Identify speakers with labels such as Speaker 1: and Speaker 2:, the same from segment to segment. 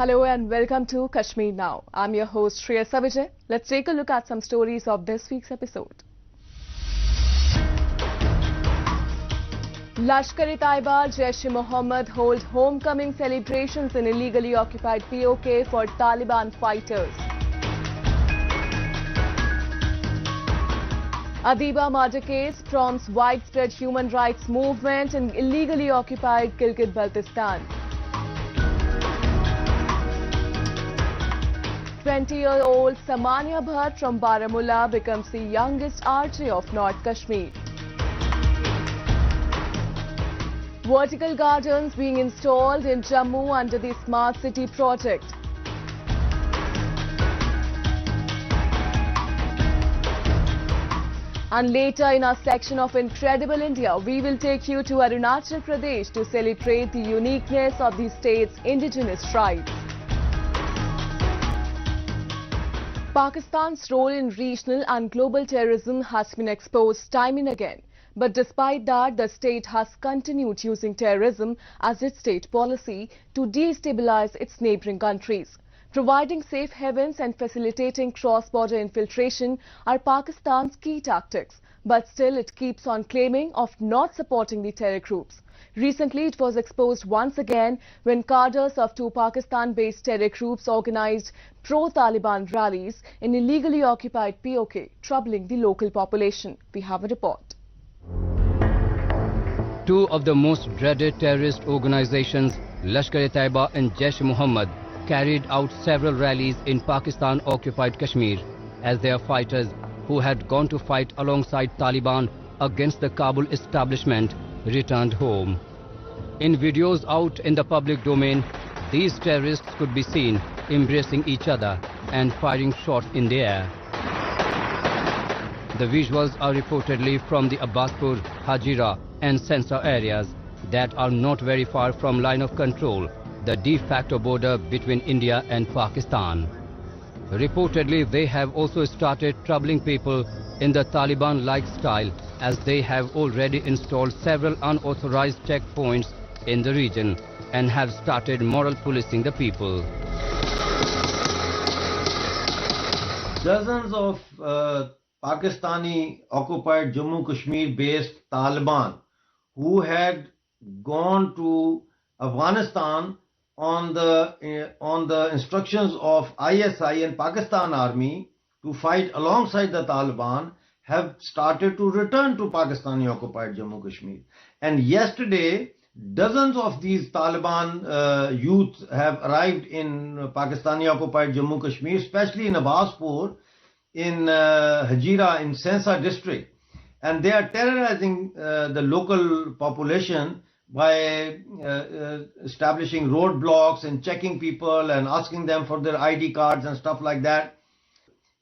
Speaker 1: Hello and welcome to Kashmir Now. I'm your host Shreya Savijay. Let's take a look at some stories of this week's episode. Lashkar-e-Taiba, Jaish-e-Mohammed hold homecoming celebrations in illegally occupied POK for Taliban fighters. Adiba murder case prompts widespread human rights movement in illegally occupied Gilgit-Baltistan. 20-year-old Samania Bhatt from Baramulla becomes the youngest RJ of North Kashmir. Vertical gardens being installed in Jammu under the Smart City project. And later in our section of Incredible India, we will take you to Arunachal Pradesh to celebrate the uniqueness of the state's indigenous tribes. Pakistan's role in regional and global terrorism has been exposed time and again. But despite that, the state has continued using terrorism as its state policy to destabilize its neighboring countries. Providing safe havens and facilitating cross-border infiltration are Pakistan's key tactics. But still, it keeps on claiming of not supporting the terror groups. Recently, it was exposed once again when cadres of two Pakistan-based terror groups organized pro-Taliban rallies in illegally occupied POK, troubling the local population. We have a report.
Speaker 2: Two of the most dreaded terrorist organizations, Lashkar-e-Taiba and Jaish-e-Mohammed, carried out several rallies in Pakistan-occupied Kashmir as their fighters who had gone to fight alongside Taliban against the Kabul establishment returned home. In videos out in the public domain, these terrorists could be seen embracing each other and firing shots in the air. The visuals are reportedly from the Abbaspur, Hajira and Sensar areas that are not very far from line of control, the de facto border between India and Pakistan. Reportedly, they have also started troubling people in the Taliban-like style as they have already installed several unauthorized checkpoints in the region and have started moral policing the people.
Speaker 3: Dozens of Pakistani occupied Jammu Kashmir based Taliban who had gone to Afghanistan on the instructions of ISI and Pakistan Army to fight alongside the Taliban have started to return to Pakistani occupied Jammu Kashmir. And yesterday, dozens of these Taliban youth have arrived in Pakistani occupied Jammu Kashmir, especially in Abbaspur, in Hajira, in Sensar district. And they are terrorizing the local population by establishing roadblocks and checking people and asking them for their ID cards and stuff like that.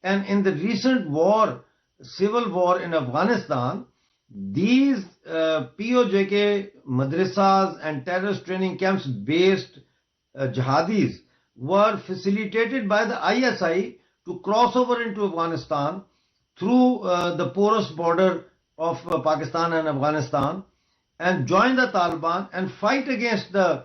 Speaker 3: And in the recent war, civil war in Afghanistan, these POJK madrasas and terrorist training camps based jihadis were facilitated by the ISI to cross over into Afghanistan through the porous border of Pakistan and Afghanistan and join the Taliban and fight against the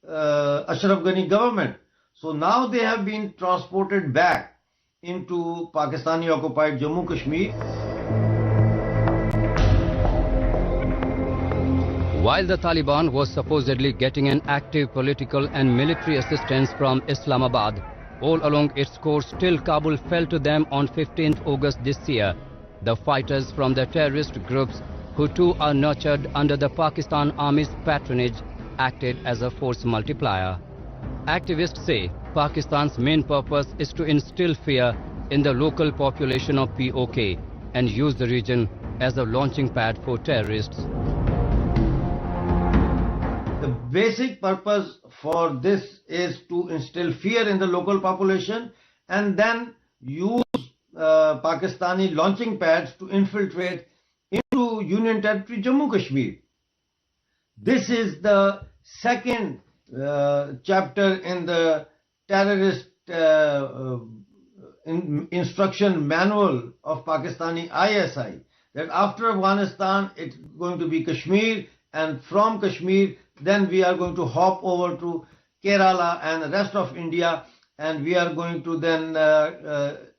Speaker 3: Ashraf Ghani government. So now they have been transported back into Pakistani occupied Jammu Kashmir.
Speaker 2: While the Taliban was supposedly getting an active political and military assistance from Islamabad, all along its course till Kabul fell to them on 15th August this year. The fighters from the terrorist groups, who too are nurtured under the Pakistan Army's patronage, acted as a force multiplier. Activists say Pakistan's main purpose is to instill fear in the local population of POK and use the region as a launching pad for terrorists.
Speaker 3: The basic purpose for this is to instill fear in the local population and then use Pakistani launching pads to infiltrate into Union Territory Jammu Kashmir. This is the second chapter in the terrorist instruction manual of Pakistani ISI, that after Afghanistan it's going to be Kashmir, and from Kashmir then we are going to hop over to Kerala and the rest of India, and we are going to then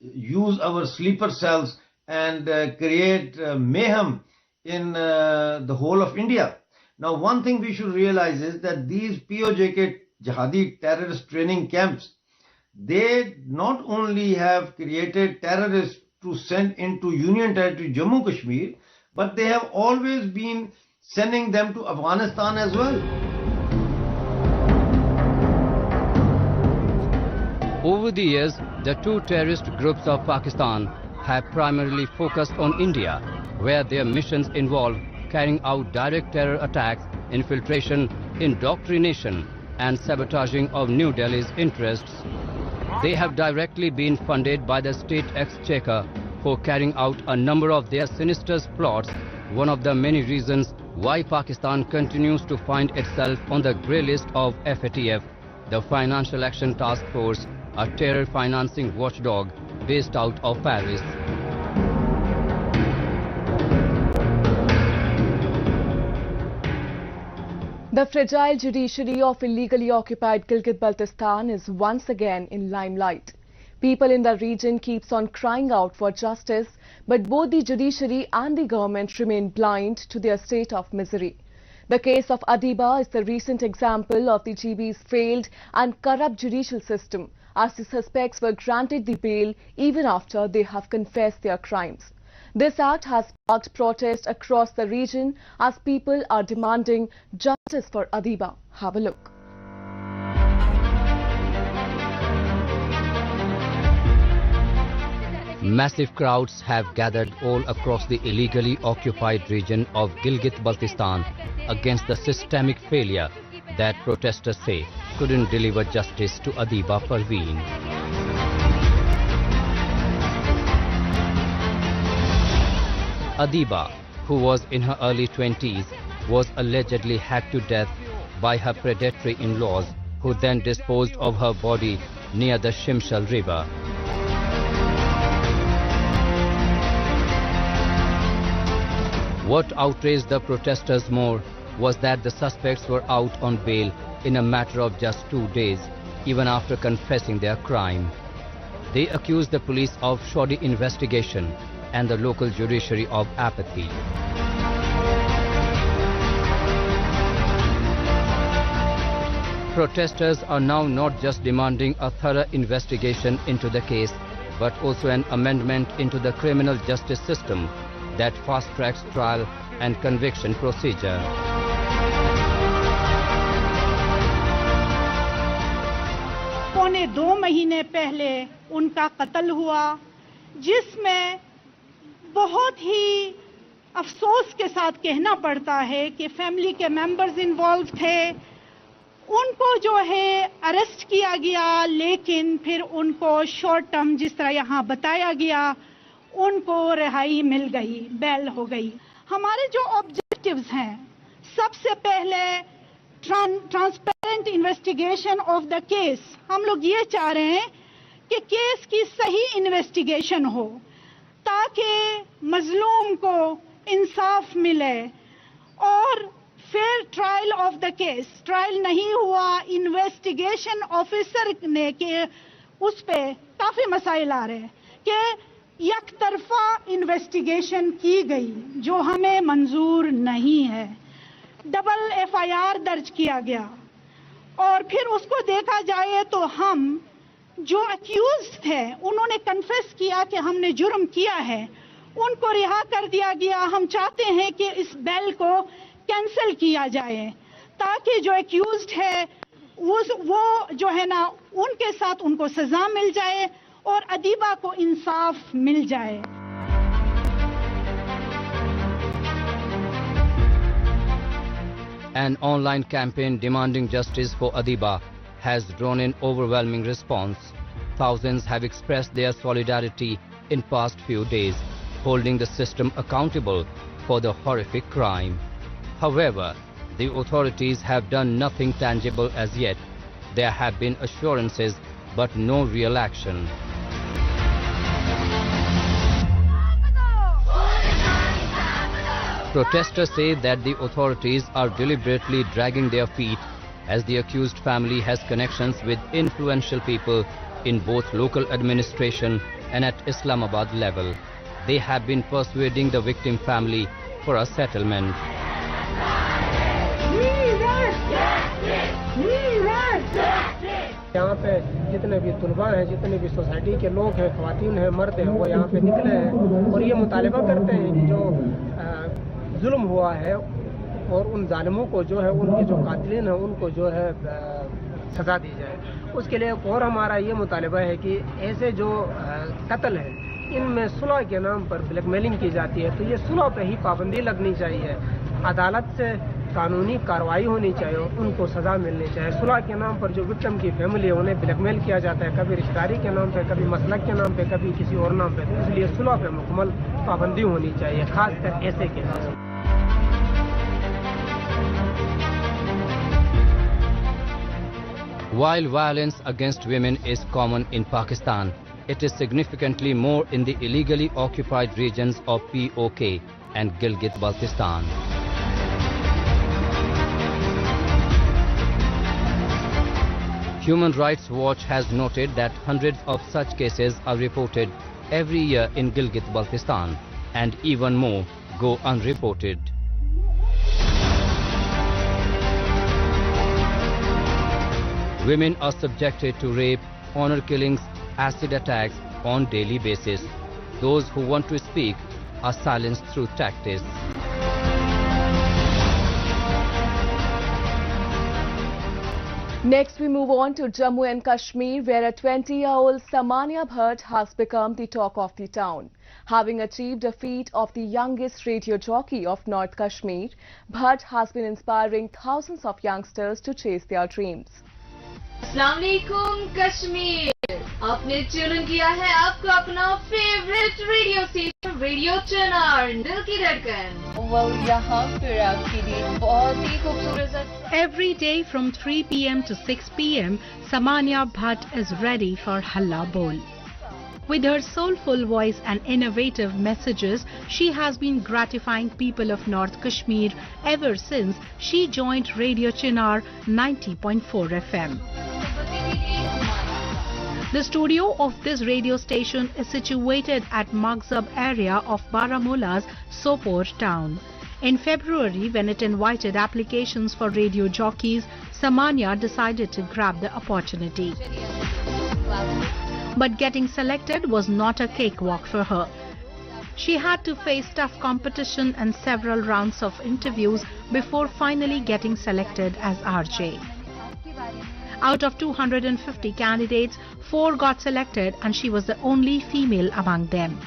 Speaker 3: use our sleeper cells and create mayhem in the whole of India. Now, one thing we should realize is that these POJK jihadi terrorist training camps, they not only have created terrorists to send into Union Territory Jammu Kashmir, but they have always been sending them to Afghanistan as well.
Speaker 2: Over the years, the two terrorist groups of Pakistan have primarily focused on India, where their missions involve carrying out direct terror attacks, infiltration, indoctrination, and sabotaging of New Delhi's interests. They have directly been funded by the state exchequer for carrying out a number of their sinister plots, one of the many reasons why Pakistan continues to find itself on the grey list of FATF, the Financial Action Task Force, a terror financing watchdog based out of Paris.
Speaker 1: The fragile judiciary of illegally occupied Gilgit-Baltistan is once again in limelight. People in the region keeps on crying out for justice, but both the judiciary and the government remain blind to their state of misery. The case of Adiba is the recent example of the GB's failed and corrupt judicial system, as the suspects were granted the bail even after they have confessed their crimes. This act has sparked protest across the region as people are demanding justice for Adiba. Have a look.
Speaker 2: Massive crowds have gathered all across the illegally occupied region of Gilgit-Baltistan against the systemic failure that protesters say couldn't deliver justice to Adiba Parveen. Adiba, who was in her early 20s, was allegedly hacked to death by her predatory in-laws, who then disposed of her body near the Shimshal River. What outraged the protesters more was that the suspects were out on bail in a matter of just 2 days, even after confessing their crime. They accused the police of shoddy investigation and the local judiciary of apathy. Protesters are now not just demanding a thorough investigation into the case, but also an amendment into the criminal justice system that fast-tracks trial and conviction procedure.
Speaker 4: पौने 2 महीने पहले उनका कत्ल हुआ, जिसमें बहुत ही अफसोस के साथ कहना पड़ता है कि फैमिली के मेंबर्स इन्वॉल्व थे। उनको जो है अरेस्ट किया गया, लेकिन फिर उनको शॉर्ट टर्म, जिस तरह यहाँ बताया गया, उनको रिहाई मिल गई, बेल हो गई। हमारे जो ऑब्जेक्टिव्स हैं, सबसे पहले transparent investigation of the case. हम लोग ये चाह रहे हैं कि केस की सही इन्वेस्टिगेशन हो, ताकि मजलूम को इंसाफ मिले और फिर trial of the case. Trial नहीं हुआ, इन्वेस्टिगेशन ऑफिसर ने के उस पे काफी मसाइल आ रहे हैं कि एक तरफा इन्वेस्टिगेशन की गई, जो हमें मंजूर नहीं है। डबल FIR दर्ज किया गया और फिर उसको देखा जाए तो हम जो अक्यूज्ड थे, उन्होंने कन्फेस किया कि हमने जुर्म किया है, उनको रिहा कर दिया गया। हम चाहते हैं कि इस बेल को कैंसिल किया जाए, ताकि जो अक्यूज्ड है वो जो है ना, उनके साथ उनको सजा मिल जाए और अदीबा को इंसाफ मिल जाए।
Speaker 2: An online campaign demanding justice for Adiba has drawn an overwhelming response. Thousands have expressed their solidarity in past few days, holding the system accountable for the horrific crime. However, the authorities have done nothing tangible as yet. There have been assurances, but no real action. Protesters say that the authorities are deliberately dragging their feet as the accused family has connections with influential people in both local administration and at Islamabad level. They have been persuading the victim family for a settlement.
Speaker 5: यहाँ पे जितने भी तुलबा हैं, जितने भी society के लोग हैं, ख्वातीन हैं, मर्द हैं, वो यहाँ पे निकले हैं और ये मुतालबा करते हैं कि जो जुल्म हुआ है और उन जालिमों को जो है, उनके जो कातिलीन हैं उनको जो है सजा दी जाए। उसके लिए और हमारा ये मुतालबा है कि ऐसे जो कत्ल हैं इनमें सुलह के नाम पर ब्लैकमेलिंग की जाती है, तो ये सुलह पे ही पाबंदी लगनी चाहिए। अदालत से कानूनी कार्रवाई होनी चाहिए, उनको सजा मिलनी चाहिए। सुलह के नाम पर जो विक्टिम की फैमिली है उन्हें ब्लैकमेल किया जाता है, कभी रिश्तेदारी के नाम पे, कभी मसलक के नाम पे, कभी किसी और नाम पे, तो इसलिए सुलह पे मुकम्मल पाबंदी होनी चाहिए, खासकर ऐसे case.
Speaker 2: While violence against women is common in Pakistan, it is significantly more in the illegally occupied regions of POK and Gilgit-Baltistan. Human Rights Watch has noted that hundreds of such cases are reported every year in Gilgit-Baltistan, and even more go unreported. Women are subjected to rape, honor killings, acid attacks on daily basis. Those who want to speak are silenced through tactics.
Speaker 1: Next, we move on to Jammu and Kashmir, where a 20-year-old Samania Bhatt has become the talk of the town. Having achieved a feat of the youngest radio jockey of North Kashmir, Bhatt has been inspiring thousands of youngsters to chase their dreams.
Speaker 6: अस्सलामुअलैकुम कश्मीर, आपने tune किया है आपका अपना favourite radio station radio चनार, दिल की धड़कन। यहाँ पर आपके लिए बहुत ही खूबसूरत।
Speaker 7: Every day from 3 p.m. to 6 p.m, Samania Bhatt is ready for Halla Bol. With her soulful voice and innovative messages, she has been gratifying people of North Kashmir ever since she joined Radio Chinar 90.4 FM. The studio of this radio station is situated at Maghzab area of Baramulla's Sopore town. In February, when it invited applications for radio jockeys, Samania decided to grab the opportunity. But getting selected was not a cakewalk for her. She had to face tough competition and several rounds of interviews before finally getting selected as RJ. Out of 250 candidates, 4 got selected and she was the only female among them.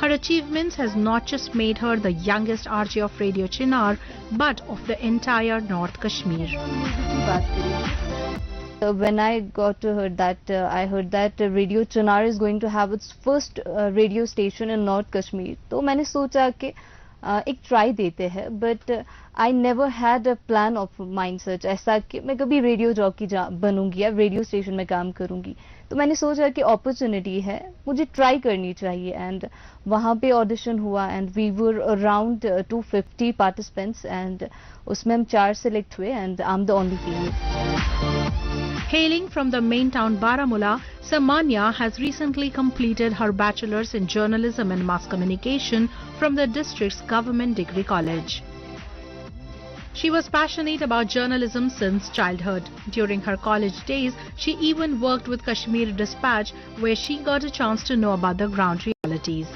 Speaker 7: Her achievements has not just made her the youngest RJ of Radio Chinar, but of the entire North Kashmir.
Speaker 8: When I got to heard that, I heard that Radio Chinar is going to have its first radio station in North Kashmir. तो मैंने सोचा कि एक try देते हैं, but I never had a plan of mind such ऐसा कि मैं कभी रेडियो जॉकी बनूंगी या रेडियो स्टेशन में काम करूंगी. तो मैंने सोचा कि अपॉर्चुनिटी है, मुझे ट्राई करनी चाहिए. एंड वहाँ पे ऑडिशन हुआ and we were around 250 participants and उसमें हम 4 सेलेक्ट हुए and I am the only female.
Speaker 7: Hailing from the main town Baramulla, Samania has recently completed her bachelor's in journalism and mass communication from the district's government degree college. She was passionate about journalism since childhood. During her college days, she even worked with Kashmir Dispatch, where she got a chance to know about the ground realities.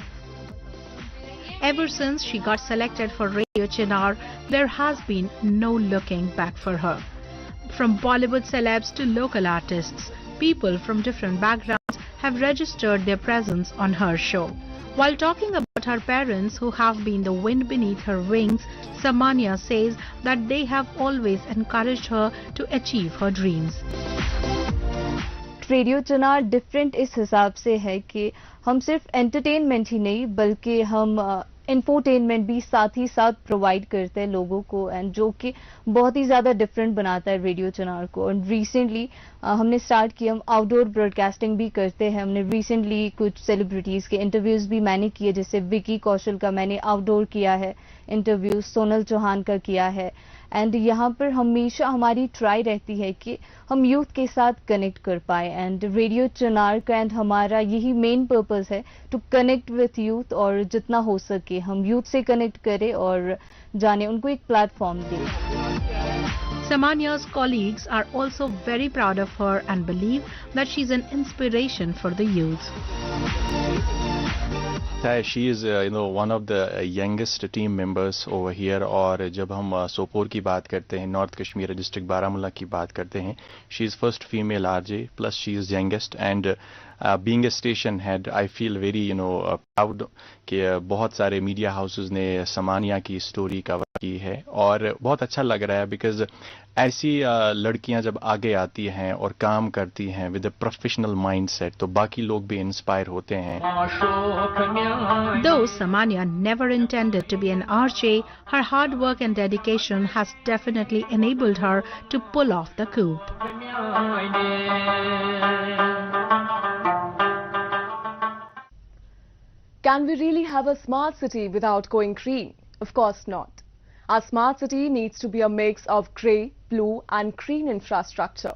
Speaker 7: Ever since she got selected for Radio Chinar, there has been no looking back for her. From Bollywood celebs to local artists, people from different backgrounds have registered their presence on her show. While talking about her parents who have been the wind beneath her wings, Samania says that they have always encouraged her to achieve her dreams.
Speaker 8: Radio Chinar different इस हिसाब से है कि हम सिर्फ entertainment ही नहीं बल्कि हम इंफोटेनमेंट भी साथ ही साथ प्रोवाइड करते हैं लोगों को, एंड जो कि बहुत ही ज़्यादा डिफरेंट बनाता है रेडियो चिनार को. एंड रिसेंटली हमने स्टार्ट किया, हम आउटडोर ब्रॉडकास्टिंग भी करते हैं. हमने रिसेंटली कुछ सेलिब्रिटीज़ के इंटरव्यूज़ भी मैंने किए, जैसे विकी कौशल का मैंने आउटडोर किया है इंटरव्यू, सोनल चौहान का किया है, एंड यहाँ पर हमेशा हमारी ट्राई रहती है कि हम यूथ के साथ कनेक्ट कर पाए एंड रेडियो चुनार का एंड हमारा यही मेन पर्पस है टू कनेक्ट विथ यूथ और जितना हो सके हम यूथ से कनेक्ट करें और जाने उनको एक प्लेटफॉर्म दें.
Speaker 7: Samanya's colleagues are also very proud of her and believe that she's an inspiration for the youth.
Speaker 9: She is one of the youngest team members over here. और जब हम सोपोर की बात करते हैं, नॉर्थ कश्मीर डिस्ट्रिक्ट बारामूला की बात करते हैं, she is first female RJ plus she is youngest and being a station head I feel very proud कि बहुत सारे मीडिया हाउसेस ने समानिया की स्टोरी कवर की है और बहुत अच्छा लग रहा है बिकॉज ऐसी लड़कियां जब आगे आती हैं और काम करती हैं विद अ प्रोफेशनल माइंडसेट तो बाकी लोग भी इंस्पायर होते हैं.
Speaker 7: Though Samanya never intended to be an RJ, her hard work and dedication has definitely enabled her to pull off the coup.
Speaker 1: Can we really have a smart city without going green? Of course not. Our smart city needs to be a mix of grey, blue and green infrastructure.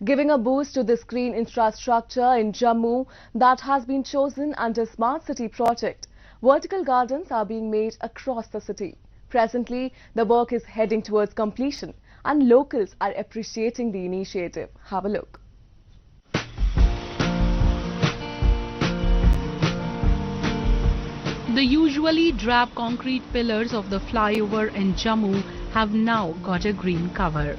Speaker 1: Giving a boost to this green infrastructure in Jammu that has been chosen under Smart City project, vertical gardens are being made across the city. Presently, the work is heading towards completion and locals are appreciating the initiative. Have a look.
Speaker 7: The usually drab concrete pillars of the flyover in Jammu have now got a green cover.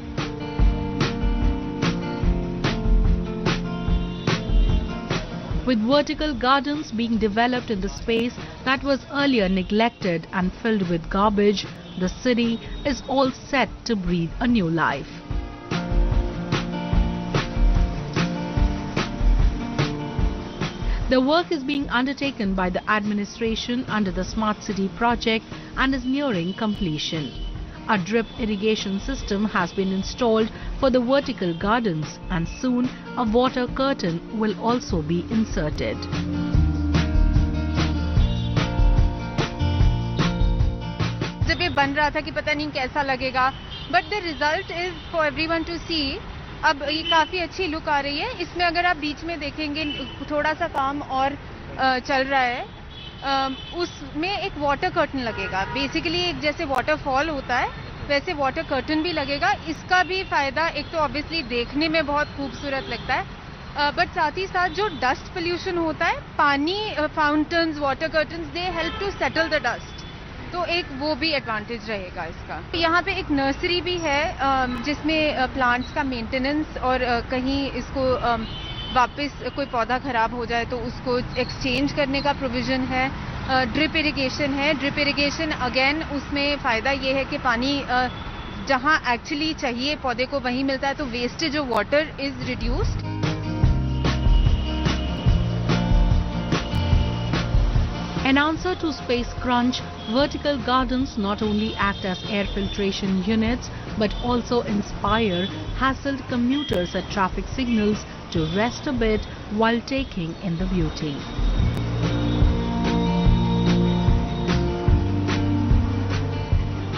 Speaker 7: With vertical gardens being developed in the space that was earlier neglected and filled with garbage, the city is all set to breathe a new life. The work is being undertaken by the administration under the Smart City project and is nearing completion. A drip irrigation system has been installed for the vertical gardens and soon a water curtain will also be inserted.
Speaker 10: जब ये बन रहा था कि पता नहीं कैसा लगेगा, but the result is for everyone to see. अब ये काफ़ी अच्छी लुक आ रही है. इसमें अगर आप बीच में देखेंगे थोड़ा सा काम और चल रहा है. उसमें एक वाटर कर्टन लगेगा. बेसिकली एक जैसे वाटरफॉल होता है वैसे वाटर कर्टन भी लगेगा. इसका भी फ़ायदा एक तो ऑब्वियसली देखने में बहुत खूबसूरत लगता है, बट साथ ही साथ जो डस्ट पोल्यूशन होता है, पानी fountains, water curtains, they help to settle the dust. तो एक वो भी एडवांटेज रहेगा इसका. यहाँ पे एक नर्सरी भी है जिसमें प्लांट्स का मेंटेनेंस और कहीं इसको वापस कोई पौधा खराब हो जाए तो उसको एक्सचेंज करने का प्रोविजन है. ड्रिप इरिगेशन है. ड्रिप इरिगेशन अगेन उसमें फ़ायदा ये है कि पानी जहाँ एक्चुअली चाहिए पौधे को वहीं मिलता है, तो wastage of water is reduced.
Speaker 7: An answer to space crunch, vertical gardens not only act as air filtration units but also inspire hassled commuters at traffic signals to rest a bit while taking in the beauty.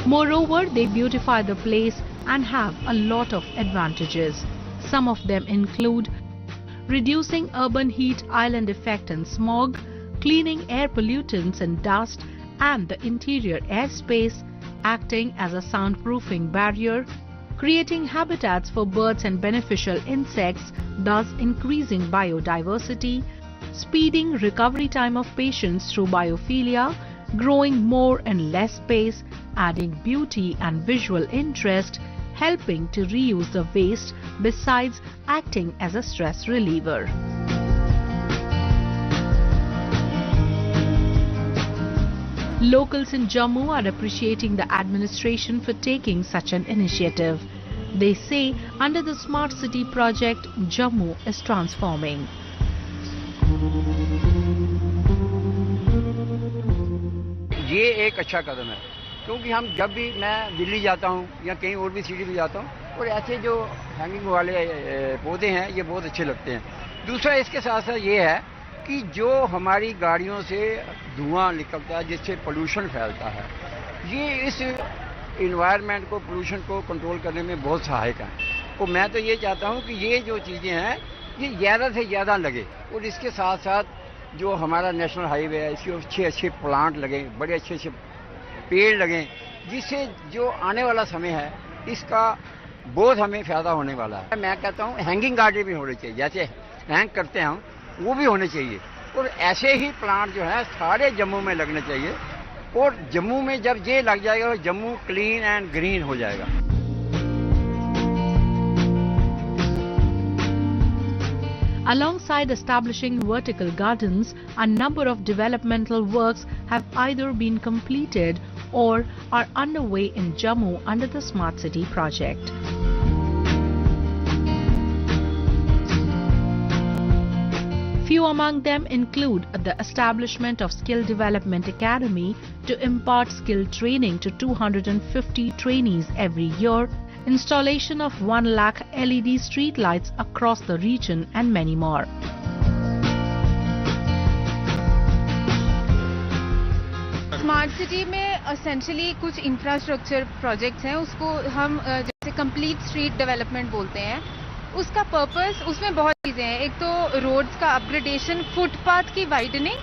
Speaker 7: Moreover, they beautify the place and have a lot of advantages. Some of them include reducing urban heat island effect and smog, cleaning air pollutants and dust and the interior airspace, acting as a soundproofing barrier, creating habitats for birds and beneficial insects, thus increasing biodiversity, speeding recovery time of patients through biophilia, growing more in less space, adding beauty and visual interest, helping to reuse the waste besides acting as a stress reliever. Locals in Jammu are appreciating the administration for taking such an initiative. They say under the Smart City project, Jammu is transforming.
Speaker 11: ये एक अच्छा कदम है क्योंकि हम जब भी मैं दिल्ली जाता हूँ या कहीं और भी सिटी में जाता हूँ और ऐसे जो हैंगिंग वाले पौधे हैं ये बहुत अच्छे लगते हैं. दूसरा इसके साथ साथ ये है कि जो हमारी गाड़ियों से धुआं निकलता है जिससे पोल्यूशन फैलता है, ये इस इन्वायरमेंट को, पोल्यूशन को कंट्रोल करने में बहुत सहायक है। तो मैं तो ये चाहता हूँ कि ये जो चीज़ें हैं ये ज़्यादा से ज़्यादा लगे, और इसके साथ साथ जो हमारा नेशनल हाईवे है इसके अच्छे अच्छे प्लांट लगें, बड़े अच्छे अच्छे पेड़ लगें, जिससे जो आने वाला समय है इसका बहुत हमें फ़ायदा होने वाला है। मैं कहता हूँ हैंगिंग गार्डन भी होने चाहिए, जैसे हैंग करते हैं वो भी होने चाहिए, और ऐसे ही प्लांट जो है सारे जम्मू में लगने चाहिए, और जम्मू में जब ये लग जाएगा तो जम्मू क्लीन एंड ग्रीन हो जाएगा।
Speaker 7: Alongside establishing vertical gardens, a number of developmental works have either been completed or are underway in Jammu under the Smart City project. Few among them include the establishment of Skill Development Academy to impart skill training to 250 trainees every year, installation of 1 lakh LED street lights across the region and many more.
Speaker 10: Smart city में essentially कुछ infrastructure projects हैं, उसको हम जैसे complete street development बोलते हैं। उसका purpose, उसमें बहुत चीज़ें हैं। एक तो रोड्स का अपग्रेडेशन, फुटपाथ की वाइडनिंग,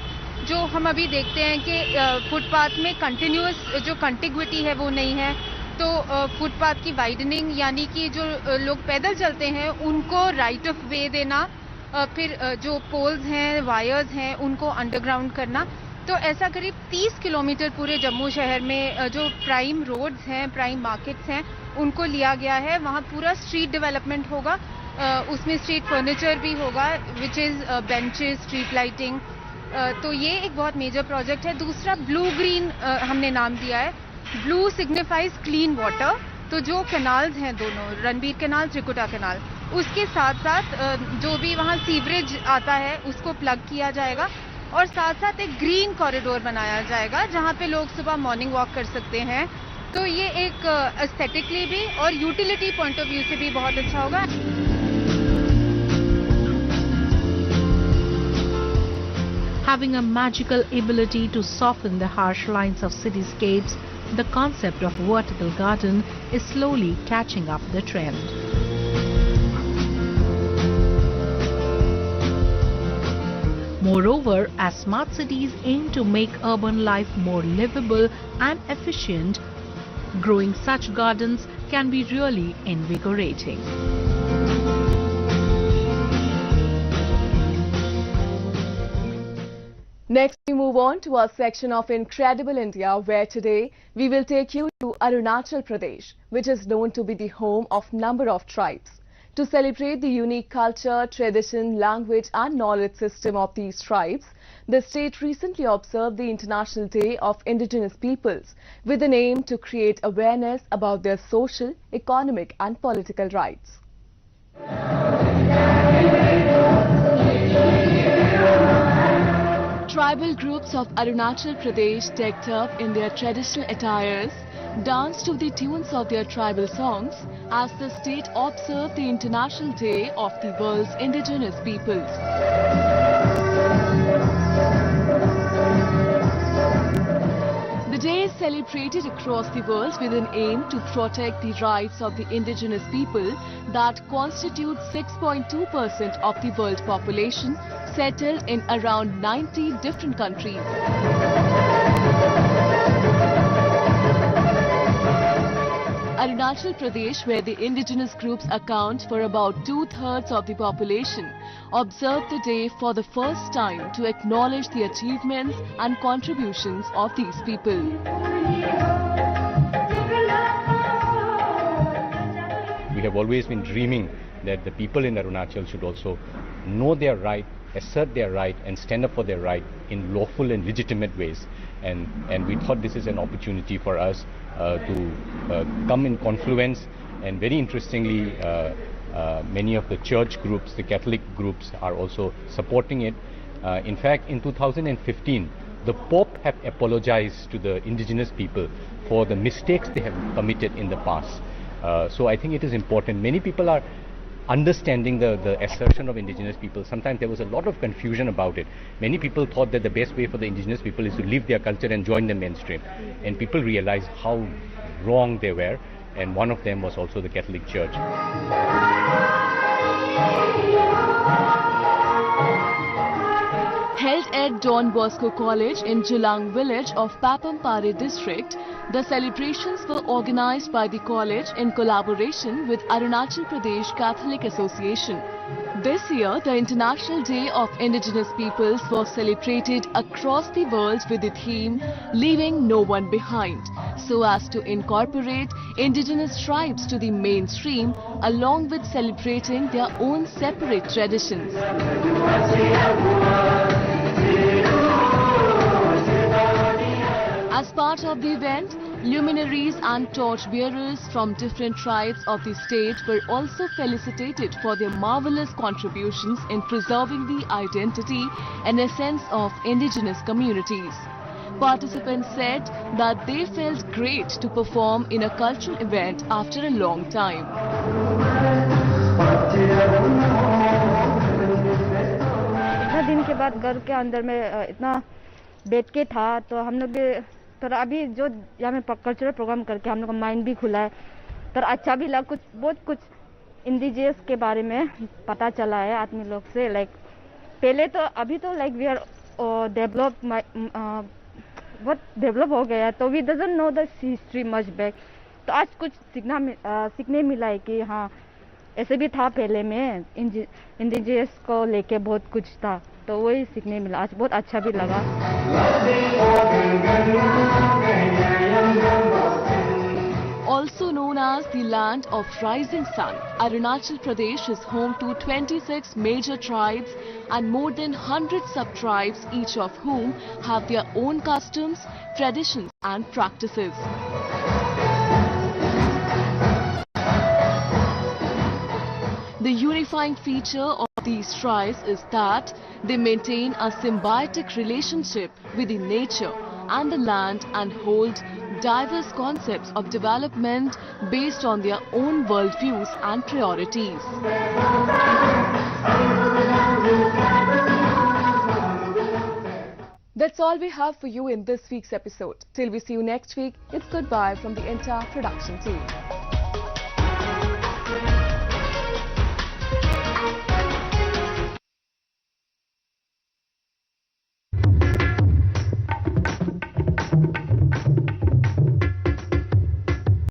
Speaker 10: जो हम अभी देखते हैं कि फुटपाथ में कंटिन्यूअस जो कंटिग्विटी है वो नहीं है, तो फुटपाथ की वाइडनिंग, यानी कि जो लोग पैदल चलते हैं उनको राइट ऑफ वे देना, फिर जो पोल्स हैं, वायर्स हैं, उनको अंडरग्राउंड करना। तो ऐसा करीब 30 किलोमीटर पूरे जम्मू शहर में जो प्राइम रोड्स हैं, प्राइम मार्केट्स हैं, उनको लिया गया है। वहाँ पूरा स्ट्रीट डेवलपमेंट होगा, उसमें स्ट्रीट फर्नीचर भी होगा, which is benches, street lighting. तो ये एक बहुत मेजर प्रोजेक्ट है। दूसरा ब्लू ग्रीन हमने नाम दिया है। ब्लू सिग्निफाइज क्लीन वाटर, तो जो कैनाल्स हैं दोनों, रणबीर कैनाल, त्रिकुटा कैनाल, उसके साथ साथ जो भी वहाँ सीवरेज आता है उसको प्लग किया जाएगा, और साथ साथ एक ग्रीन कॉरिडोर बनाया जाएगा जहाँ पे लोग सुबह मॉर्निंग वॉक कर सकते हैं। तो ये एक एस्थेटिकली भी और यूटिलिटी पॉइंट ऑफ व्यू से भी बहुत अच्छा होगा।
Speaker 7: Having a magical ability to soften the harsh lines of cityscapes, the concept of vertical garden is slowly catching up the trend. Moreover, as smart cities aim to make urban life more livable and efficient, growing such gardens can be really invigorating.
Speaker 1: Next, we move on to our section of Incredible India, where today we will take you to Arunachal Pradesh, which is known to be the home of number of tribes. To celebrate the unique culture, tradition, language and knowledge system of these tribes, the state recently observed the International Day of Indigenous Peoples with an aim to create awareness about their social, economic and political rights. Tribal groups of Arunachal Pradesh, decked up in their traditional attires, danced to the tunes of their tribal songs as the state observed the International Day of the world's indigenous peoples. The day is celebrated across the world with an aim to protect the rights of the indigenous people that constitute 6.2% of the world population, settled in around 90 different countries. Arunachal Pradesh, where the indigenous groups account for about 2/3 of the population, observed the day for the first time to acknowledge the achievements and contributions of these people.
Speaker 12: We have always been dreaming that the people in Arunachal should also know their right, assert their right and stand up for their right in lawful and legitimate ways. And we thought this is an opportunity for us to come in confluence, and very interestingly many of the church groups, the Catholic groups are also supporting it. In fact, in 2015 the Pope have apologized to the indigenous people for the mistakes they have committed in the past. So I think it is important. Many people are understanding the assertion of indigenous people. Sometimes there was a lot of confusion about it. Many people thought that the best way for the indigenous people is to leave their culture and join the mainstream. And people realize how wrong they were, and one of them was also the Catholic Church.
Speaker 1: Held at Don Bosco College in Julang village of Papampare district, the celebrations were organized by the college in collaboration with Arunachal Pradesh Catholic Association. This year, the International Day of Indigenous Peoples was celebrated across the world with the theme Leaving No One Behind, so as to incorporate indigenous tribes to the mainstream along with celebrating their own separate traditions. As part of the event, luminaries and torchbearers from different tribes of the state were also felicitated for their marvelous contributions in preserving the identity and essence of indigenous communities. Participants said that they felt great to perform in a cultural event after a long time.
Speaker 13: इतना दिन के बाद घर के अंदर में इतना बैठ के था तो हम लोग तो अभी जो यहाँ में कल्चरल प्रोग्राम करके हम लोग का माइंड भी खुला है तो अच्छा भी लगा, कुछ बहुत कुछ इंडिजियस के बारे में पता चला है आदमी लोग से। लाइक पहले तो अभी तो लाइक वी आर बहुत डेवलप हो गया है तो we doesn't know the history much back. तो आज कुछ सीखने मिला है कि हाँ ऐसे भी था पहले में, इंडिजियस को लेके बहुत कुछ था तो वही सीखने मिला। आज बहुत अच्छा भी लगा।
Speaker 1: Also known as the land of rising sun, Arunachal Pradesh is home to 26 major tribes and more than 100 sub-tribes, each of whom have their own customs, traditions and practices. The unifying feature of these tribes is that they maintain a symbiotic relationship with the nature and the land and hold diverse concepts of development based on their own worldviews and priorities. That's all we have for you in this week's episode. Till we see you next week, it's goodbye from the entire production team.